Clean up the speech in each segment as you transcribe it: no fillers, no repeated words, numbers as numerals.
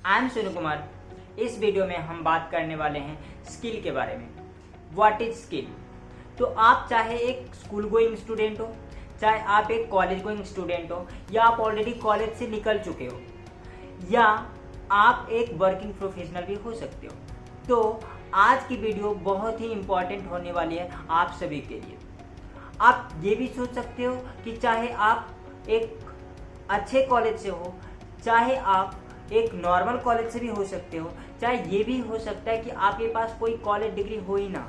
I am Sonu Kumar. इस video में हम बात करने वाले हैं स्किल के बारे में। What is skill? तो आप चाहे एक स्कूल गोइंग स्टूडेंट हो, चाहे आप एक कॉलेज गोइंग स्टूडेंट हो, या आप ऑलरेडी कॉलेज से निकल चुके हो, या आप एक वर्किंग प्रोफेशनल भी हो सकते हो, तो आज की वीडियो बहुत ही इम्पॉर्टेंट होने वाली है आप सभी के लिए। आप ये भी सोच सकते हो कि चाहे आप एक अच्छे कॉलेज से हो, चाहे आप एक नॉर्मल कॉलेज से भी हो सकते हो, चाहे ये भी हो सकता है कि आपके पास कोई कॉलेज डिग्री हो ही ना,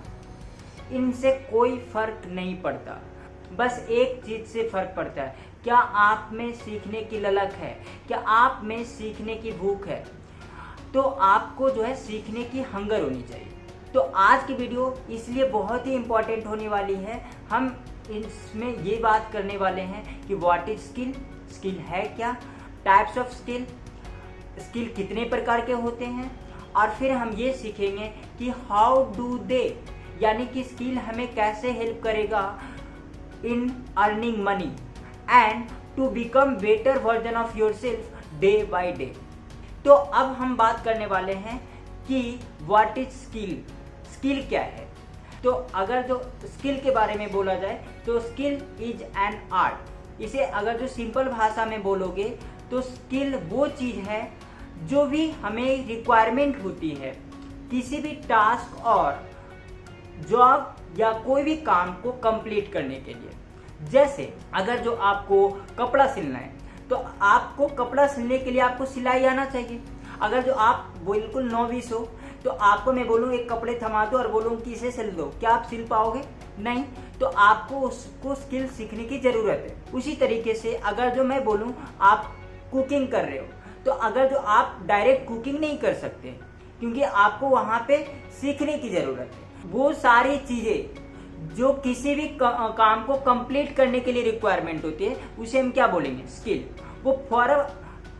इनसे कोई फर्क नहीं पड़ता। बस एक चीज से फर्क पड़ता है, क्या आप में सीखने की ललक है, क्या आप में सीखने की भूख है। तो आपको जो है सीखने की हंगर होनी चाहिए। तो आज की वीडियो इसलिए बहुत ही इम्पोर्टेंट होने वाली है। हम इसमें ये बात करने वाले हैं कि व्हाट इज स्किल, स्किल है क्या, टाइप्स ऑफ स्किल, स्किल कितने प्रकार के होते हैं, और फिर हम ये सीखेंगे कि हाउ डू दे, यानी कि स्किल हमें कैसे हेल्प करेगा in earning money and to become better version of yourself day by day. तो अब हम बात करने वाले हैं कि व्हाट इज स्किल, स्किल क्या है। तो अगर जो स्किल के बारे में बोला जाए तो स्किल इज एन आर्ट। इसे अगर जो सिंपल भाषा में बोलोगे तो स्किल वो चीज़ है जो भी हमें रिक्वायरमेंट होती है किसी भी टास्क और जॉब या कोई भी काम को कंप्लीट करने के लिए। जैसे अगर जो आपको कपड़ा सिलना है तो आपको कपड़ा सिलने के लिए आपको सिलाई आना चाहिए। अगर जो आप बिल्कुल नॉविस हो तो आपको मैं बोलूँ एक कपड़े थमा दो और बोलूँ कि इसे सिल दो, क्या आप सिल पाओगे? नहीं। तो आपको उसको स्किल सीखने की ज़रूरत है। उसी तरीके से अगर जो मैं बोलूँ आप कुकिंग कर रहे हो तो अगर जो आप डायरेक्ट कुकिंग नहीं कर सकते क्योंकि आपको वहाँ पे सीखने की ज़रूरत है। वो सारी चीज़ें जो किसी भी काम को कंप्लीट करने के लिए रिक्वायरमेंट होती है उसे हम क्या बोलेंगे? स्किल। वो फॉर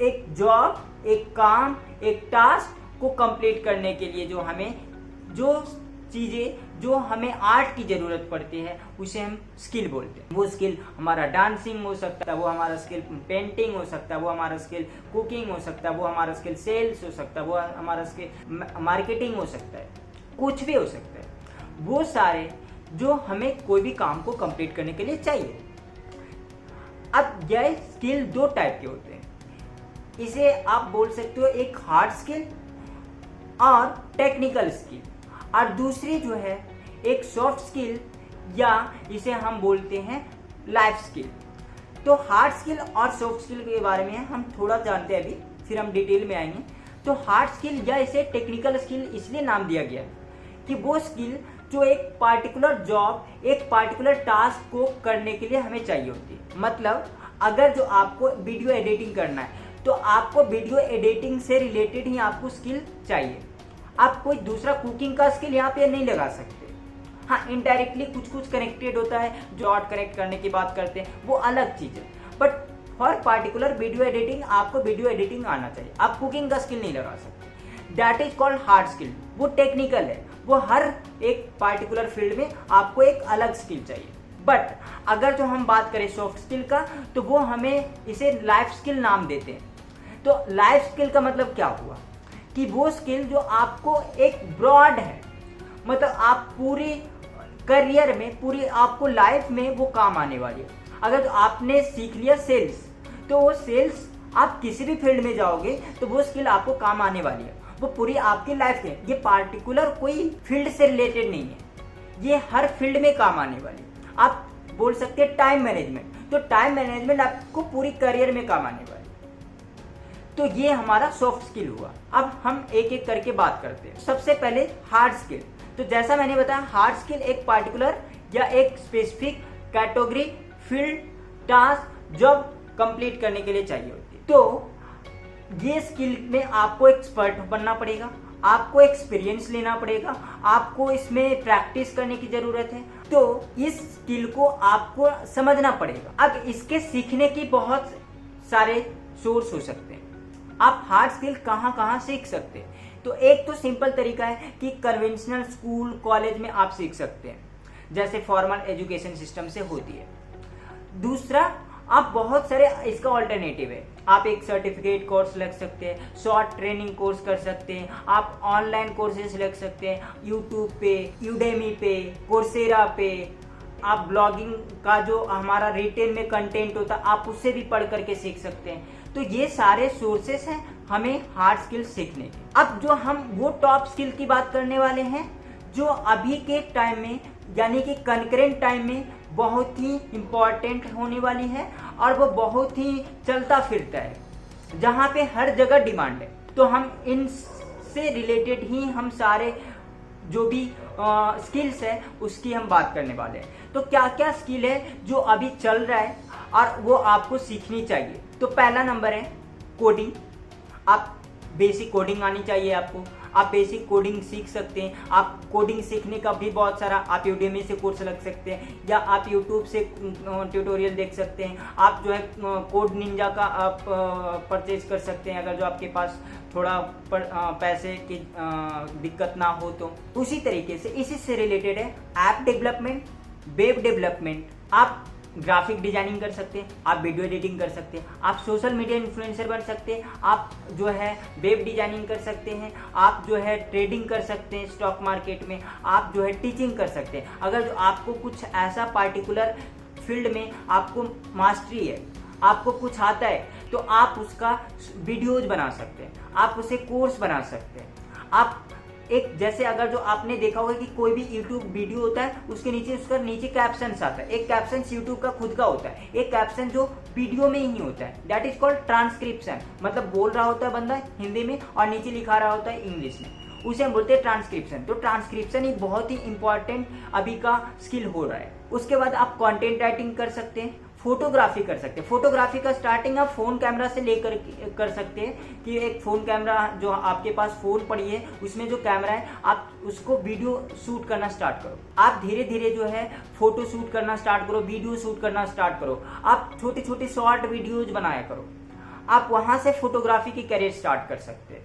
एक जॉब, एक काम, एक टास्क को कंप्लीट करने के लिए जो हमें जो चीज़ें जो हमें आर्ट की ज़रूरत पड़ती है उसे हम स्किल बोलते हैं। वो स्किल हमारा डांसिंग हो सकता है, वो हमारा स्किल पेंटिंग हो सकता है, वो हमारा स्किल कुकिंग हो सकता है, वो हमारा स्किल सेल्स हो सकता है, वो हमारा स्किल मार्केटिंग हो सकता है, कुछ भी हो सकता है। वो सारे जो हमें कोई भी काम को कंप्लीट करने के लिए चाहिए। अब यह स्किल दो टाइप के होते हैं। इसे आप बोल सकते हो एक हार्ड स्किल और टेक्निकल स्किल, और दूसरी जो है एक सॉफ्ट स्किल या इसे हम बोलते हैं लाइफ स्किल। तो हार्ड स्किल और सॉफ्ट स्किल के बारे में हम थोड़ा जानते हैं अभी, फिर हम डिटेल में आएंगे। तो हार्ड स्किल या इसे टेक्निकल स्किल इसलिए नाम दिया गया कि वो स्किल जो एक पार्टिकुलर जॉब, एक पार्टिकुलर टास्क को करने के लिए हमें चाहिए होती है। मतलब अगर जो आपको वीडियो एडिटिंग करना है तो आपको वीडियो एडिटिंग से रिलेटेड ही आपको स्किल चाहिए। आप कोई दूसरा कुकिंग का स्किल यहाँ पे नहीं लगा सकते। हाँ, इनडायरेक्टली कुछ कुछ कनेक्टेड होता है, जो आर्ट कनेक्ट करने की बात करते हैं वो अलग चीज़ है, but for particular video editing आपको वीडियो एडिटिंग आना चाहिए। आप कुकिंग का स्किल नहीं लगा सकते। That is called hard skill. वो टेक्निकल है, वो हर एक पार्टिकुलर फील्ड में आपको एक अलग स्किल चाहिए। बट अगर जो हम बात करें सॉफ्ट स्किल का तो वो हमें इसे लाइफ स्किल नाम देते हैं। तो लाइफ स्किल का मतलब क्या हुआ कि वो स्किल जो आपको एक ब्रॉड है, मतलब आप पूरी करियर में, पूरी आपको लाइफ में वो काम आने वाली है। अगर तो आपने सीख लिया सेल्स तो वो सेल्स आप किसी भी फील्ड में जाओगे तो वो स्किल आपको काम आने वाली है। वो पूरी आपकी लाइफ में, ये पार्टिकुलर कोई फील्ड से रिलेटेड नहीं है, ये हर फील्ड में काम आने वाली है। आप बोल सकते हैं टाइम मैनेजमेंट, तो टाइम मैनेजमेंट आपको पूरी करियर में काम आने वाली है। तो ये हमारा सॉफ्ट स्किल हुआ। अब हम एक एक करके बात करते हैं। सबसे पहले हार्ड स्किल। तो जैसा मैंने बताया, हार्ड स्किल एक पार्टिकुलर या एक specific category, field, task, job complete करने के लिए चाहिए होती है। तो ये स्किल में आपको एक्सपर्ट बनना पड़ेगा, आपको एक्सपीरियंस लेना पड़ेगा, आपको इसमें प्रैक्टिस करने की जरूरत है। तो इस स्किल को आपको समझना पड़ेगा। अब इसके सीखने की बहुत सारे सोर्स हो सकते हैं। आप हार्ड स्किल कहाँ कहाँ सीख सकते हैं? तो एक तो सिंपल तरीका है कि कन्वेंशनल स्कूल, कॉलेज में आप सीख सकते हैं, जैसे फॉर्मल एजुकेशन सिस्टम से होती है। दूसरा, आप बहुत सारे इसका ऑल्टरनेटिव है। आप एक सर्टिफिकेट कोर्स लग सकते हैं, शॉर्ट ट्रेनिंग कोर्स कर सकते हैं, आप ऑनलाइन कोर्सेज लग सकते हैं, यूट्यूब पे, यूडेमी पे, कोर्सेरा पे। आप ब्लॉगिंग का जो हमारा रिटेल में कंटेंट होता है आप उससे भी पढ़ करके सीख सकते हैं। तो ये सारे सोर्सेस हैं हमें हार्ड स्किल सीखने के। अब जो हम वो टॉप स्किल की बात करने वाले हैं जो अभी के टाइम में यानी कि कंकरेंट टाइम में बहुत ही इम्पॉर्टेंट होने वाली है और वो बहुत ही चलता फिरता है, जहाँ पे हर जगह डिमांड है। तो हम इनसे रिलेटेड ही हम सारे जो भी स्किल्स है उसकी हम बात करने वाले हैं। तो क्या क्या स्किल है जो अभी चल रहा है और वो आपको सीखनी चाहिए। तो पहला नंबर है कोडिंग। आप बेसिक कोडिंग आनी चाहिए आपको, आप बेसिक कोडिंग सीख सकते हैं। आप कोडिंग सीखने का भी बहुत सारा आप यूडेमी से कोर्स लग सकते हैं या आप यूट्यूब से ट्यूटोरियल देख सकते हैं। आप जो है कोड निंजा का आप परचेज कर सकते हैं अगर जो आपके पास थोड़ा पैसे की दिक्कत ना हो तो। उसी तरीके से इसी से रिलेटेड है ऐप डेवलपमेंट, वेब डेवलपमेंट। आप ग्राफिक डिजाइनिंग कर सकते हैं, आप वीडियो एडिटिंग कर सकते हैं, आप सोशल मीडिया इन्फ्लुएंसर बन सकते हैं, आप जो है वेब डिजाइनिंग कर सकते हैं, आप जो है ट्रेडिंग कर सकते हैं स्टॉक मार्केट में, आप जो है टीचिंग कर सकते हैं। अगर जो आपको कुछ ऐसा पार्टिकुलर फील्ड में आपको मास्टरी है, आपको कुछ आता है, तो आप उसका वीडियोज बना सकते हैं, आप उसे कोर्स बना सकते हैं। आप एक जैसे अगर जो आपने देखा होगा कि कोई भी यूट्यूब वीडियो होता है उसके नीचे उसका नीचे कैप्शन आता है। एक कैप्शन यूट्यूब का खुद का होता है, एक कैप्शन जो वीडियो में ही होता है, दैट इज कॉल्ड ट्रांसक्रिप्शन। मतलब बोल रहा होता है बंदा हिंदी में और नीचे लिखा रहा होता है इंग्लिश में, उसे हम बोलते हैं ट्रांसक्रिप्शन। तो ट्रांसक्रिप्शन एक बहुत ही इंपॉर्टेंट अभी का स्किल हो रहा है। उसके बाद आप कंटेंट राइटिंग कर सकते हैं, फोटोग्राफी कर सकते हैं। फोटोग्राफी का स्टार्टिंग आप फोन कैमरा से लेकर कर सकते हैं कि एक फोन कैमरा जो आपके पास फोन पड़ी है उसमें जो कैमरा है आप उसको वीडियो शूट करना स्टार्ट करो। आप धीरे धीरे जो है फोटो शूट करना स्टार्ट करो, वीडियो शूट करना स्टार्ट करो। आप छोटी छोटी शॉर्ट वीडियोज बनाया करो, आप वहां से फोटोग्राफी की करियर स्टार्ट कर सकते हैं।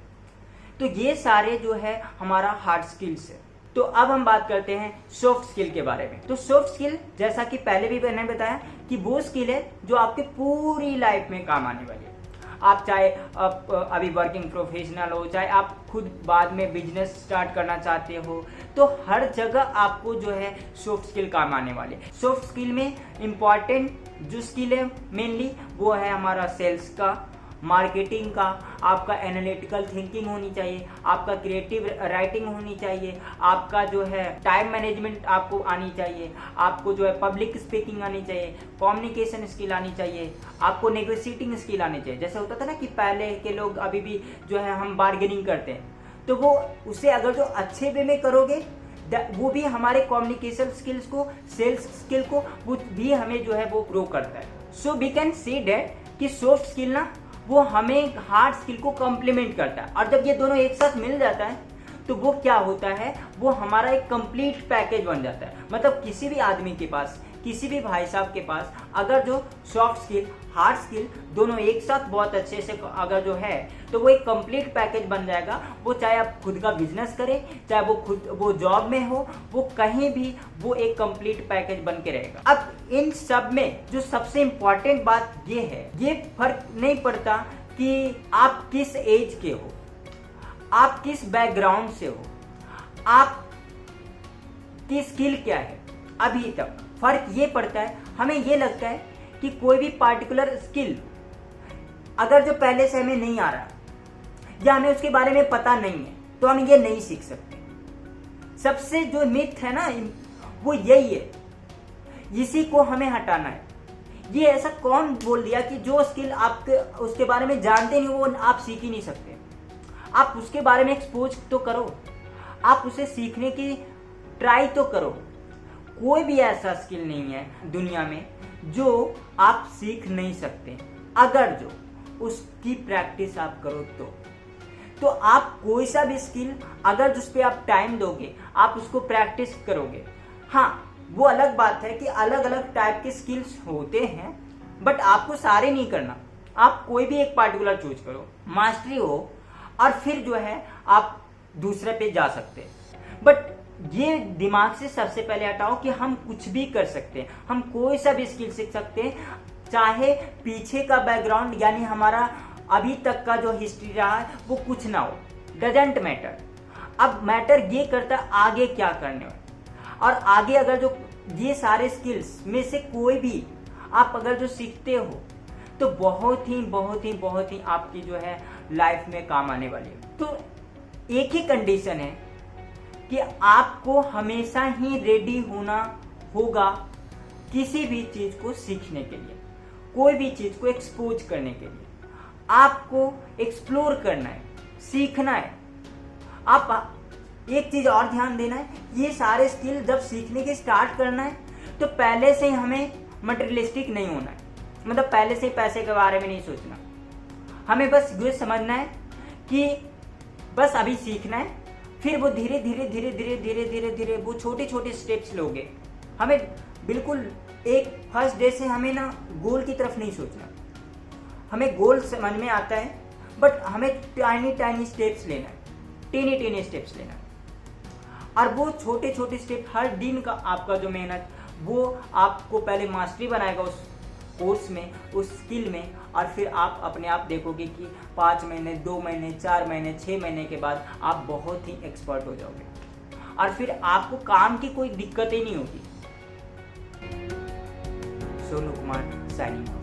तो ये सारे जो है हमारा हार्ड स्किल्स है। तो अब हम बात करते हैं सॉफ्ट स्किल के बारे में। तो सॉफ्ट स्किल जैसा कि पहले भी मैंने बताया कि वो स्किल है जो आपके पूरी लाइफ में काम आने वाली है। आप चाहे आप अभी वर्किंग प्रोफेशनल हो, चाहे आप खुद बाद में बिजनेस स्टार्ट करना चाहते हो, तो हर जगह आपको जो है सॉफ्ट स्किल काम आने वाली है। सॉफ्ट स्किल में इम्पॉर्टेंट जो स्किल है मेनली वो है हमारा सेल्स का, मार्केटिंग का, आपका एनालिटिकल थिंकिंग होनी चाहिए, आपका क्रिएटिव राइटिंग होनी चाहिए, आपका जो है टाइम मैनेजमेंट आपको आनी चाहिए, आपको जो है पब्लिक स्पीकिंग आनी चाहिए, कम्युनिकेशन स्किल आनी चाहिए, आपको नेगोशिएटिंग स्किल आनी चाहिए। जैसे होता था ना कि पहले के लोग अभी भी जो है हम बार्गेनिंग करते हैं, तो वो उसे अगर जो अच्छे वे में करोगे वो भी हमारे कम्युनिकेशन स्किल्स को, सेल्स स्किल को वो भी हमें जो है वो ग्रो करता है। So we can see that कि सॉफ्ट स्किल ना वो हमें हार्ड स्किल को कॉम्प्लीमेंट करता है, और जब ये दोनों एक साथ मिल जाता है तो वो क्या होता है, वो हमारा एक कंप्लीट पैकेज बन जाता है। मतलब किसी भी आदमी के पास, किसी भी भाई साहब के पास अगर जो सॉफ्ट स्किल, हार्ड स्किल दोनों एक साथ बहुत अच्छे से अगर जो है तो वो एक कंप्लीट पैकेज बन जाएगा। वो चाहे आप खुद का बिजनेस करें, चाहे वो जॉब में हो, वो कहीं भी वो एक कंप्लीट पैकेज बन के रहेगा। अब इन सब में जो सबसे इम्पोर्टेंट बात ये है, ये फर्क नहीं पड़ता कि आप किस एज के हो, आप किस बैकग्राउंड से हो, आप की स्किल क्या है। अभी तक फर्क ये पड़ता है, हमें ये लगता है कि कोई भी पार्टिकुलर स्किल अगर जो पहले से हमें नहीं आ रहा या हमें उसके बारे में पता नहीं है तो हम ये नहीं सीख सकते। सबसे जो मिथ है ना वो यही है, इसी को हमें हटाना है। ये ऐसा कौन बोल दिया कि जो स्किल आपके उसके बारे में जानते नहीं वो आप सीख ही नहीं सकते। आप उसके बारे में एक्सपोज तो करो, आप उसे सीखने की ट्राई तो करो। कोई भी ऐसा स्किल नहीं है दुनिया में जो आप सीख नहीं सकते, अगर जो उसकी प्रैक्टिस आप करो तो आप कोई सा भी स्किल अगर जिस पे आप टाइम दोगे, आप उसको प्रैक्टिस करोगे। हाँ, वो अलग बात है कि अलग अलग टाइप के स्किल्स होते हैं, बट आपको सारे नहीं करना। आप कोई भी एक पार्टिकुलर चूज करो, मास्टरी हो, और फिर जो है आप दूसरे पे जा सकते हैं। बट ये दिमाग से सबसे पहले हटाओ कि हम कुछ भी कर सकते हैं, हम कोई सा भी स्किल सीख सकते हैं। चाहे पीछे का बैकग्राउंड यानी हमारा अभी तक का जो हिस्ट्री रहा है वो कुछ ना हो, डजेंट मैटर। अब मैटर ये करता है आगे क्या करने में। और आगे अगर जो ये सारे स्किल्स में से कोई भी आप अगर जो सीखते हो तो बहुत ही आपकी जो है लाइफ में काम आने वाली है। तो एक ही कंडीशन है कि आपको हमेशा ही रेडी होना होगा किसी भी चीज को सीखने के लिए, कोई भी चीज को एक्सपोज करने के लिए। आपको एक्सप्लोर करना है, सीखना है। आप एक चीज और ध्यान देना है, ये सारे स्किल जब सीखने के स्टार्ट करना है तो पहले से ही हमें मटेरियलिस्टिक नहीं होना है, मतलब पहले से ही पैसे के बारे में नहीं सोचना। हमें बस ये समझना है कि बस अभी सीखना है, फिर वो धीरे धीरे वो छोटे छोटे स्टेप्स लोगे। हमें बिल्कुल एक फर्स्ट डे से हमें ना गोल की तरफ नहीं सोचना। हमें गोल समझ में आता है बट हमें टाइनी स्टेप्स लेना है, टीनी स्टेप्स लेना है। और वो छोटे छोटे स्टेप हर दिन का आपका जो मेहनत वो आपको पहले मास्टरी बनाएगा उस कोर्स में, उस स्किल में। और फिर आप अपने आप देखोगे कि 5 महीने, 2 महीने, 4 महीने, 6 महीने के बाद आप बहुत ही एक्सपर्ट हो जाओगे और फिर आपको काम की कोई दिक्कत ही नहीं होगी। सोनू कुमार साइनिंग।